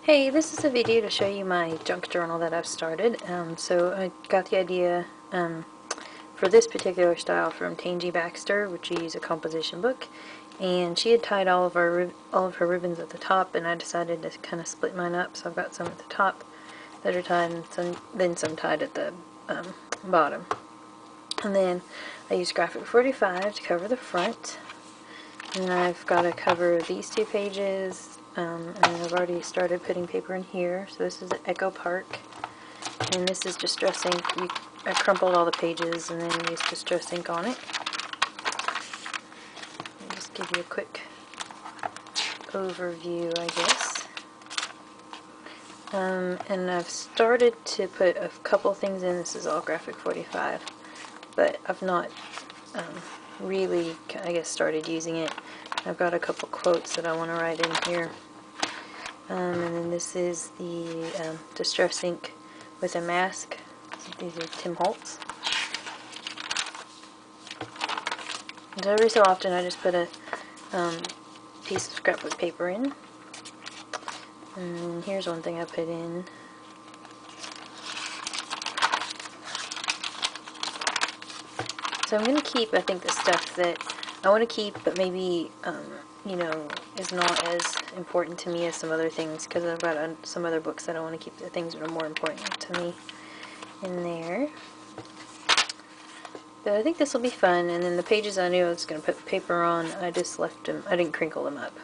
Hey, this is a video to show you my junk journal that I've started. So I got the idea for this particular style from Tangy Baxter, which you use a composition book, and she had tied all of her ribbons at the top, and I decided to kind of split mine up. So I've got some at the top that are tied, and then some tied at the bottom. And then I used graphic 45 to cover the front, and I've got to cover these two pages. And I've already started putting paper in here. So this is Echo Park, and this is Distress ink. I crumpled all the pages and then used Distress ink on it. I'll just give you a quick overview, I guess. And I've started to put a couple things in. This is all graphic 45, but I've not really, I guess, started using it. I've got a couple quotes that I want to write in here. And then this is the Distress ink with a mask. So these are Tim Holtz. And so every so often I just put a piece of scrapbook paper in. And here's one thing I put in. So I'm going to keep, I think, the stuff that I want to keep, but maybe, you know, is not as important to me as some other things, because I've got some other books that I want to keep the things that are more important to me in there. But I think this will be fun. And then the pages I knew I was going to put paper on, I just left them, I didn't crinkle them up.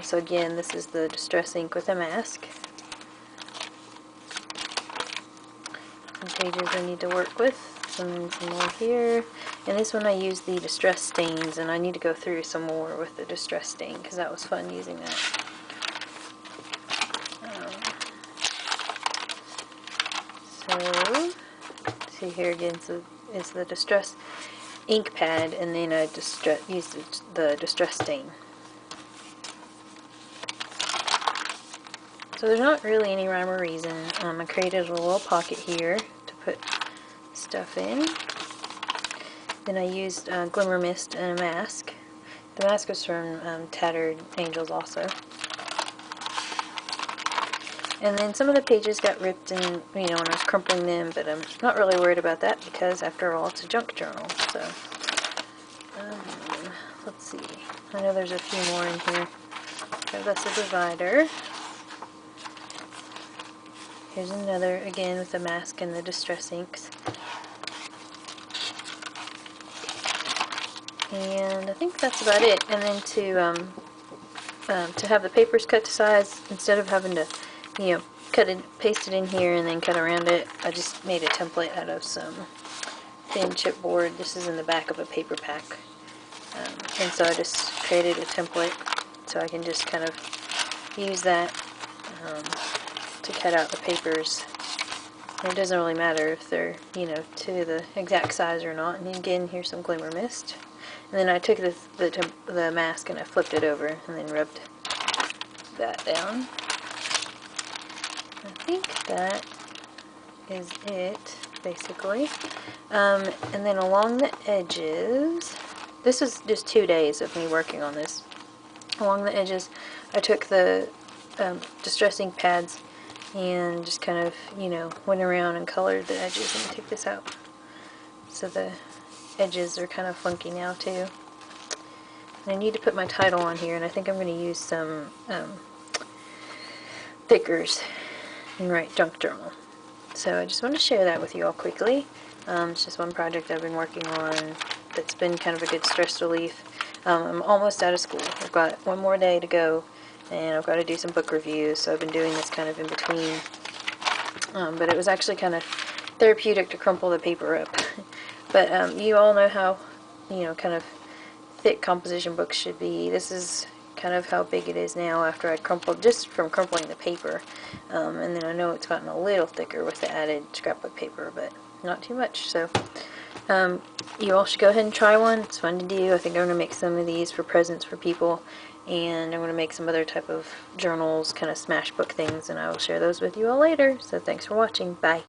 So again, this is the Distress ink with a mask. Some pages I need to work with. Some more here, and this one I used the Distress stains, and I need to go through some more with the Distress stain because that was fun using that. So see here again, so is the Distress ink pad, and then I used the Distress stain. So there's not really any rhyme or reason. I created a little pocket here to put stuff in. Then I used Glimmer Mist and a mask. The mask was from Tattered Angels also. And then some of the pages got ripped in, you know, when I was crumpling them, but I'm not really worried about that because after all it's a junk journal. So let's see. I know there's a few more in here. So that's a divider. Here's another, again with the mask and the Distress inks. And I think that's about it. And then to have the papers cut to size, instead of having to, you know, paste it in here and then cut around it, I just made a template out of some thin chipboard. This is in the back of a paper pack. And so I just created a template so I can just kind of use that to cut out the papers. And it doesn't really matter if they're, you know, to the exact size or not. And again, here's some Glimmer Mist. And then I took the mask and I flipped it over and then rubbed that down. I think that is it, basically. And then along the edges, this was just 2 days of me working on this. Along the edges, I took the Distress ink pads and just kind of, you know, went around and colored the edges. Let me take this out. So the edges are kind of funky now too. And I need to put my title on here, and I think I'm going to use some thickers and write junk journal. So I just want to share that with you all quickly. It's just one project I've been working on that's been kind of a good stress relief. I'm almost out of school. I've got one more day to go, and I've got to do some book reviews, so I've been doing this kind of in between. But it was actually kind of therapeutic to crumple the paper up. But you all know how, you know, kind of thick composition books should be. This is kind of how big it is now after I crumpled, just from crumpling the paper. And then I know it's gotten a little thicker with the added scrapbook paper, but not too much. So you all should go ahead and try one. It's fun to do. I think I'm going to make some of these for presents for people, and I'm going to make some other type of journals, kind of smash book things, and I will share those with you all later. So thanks for watching. Bye.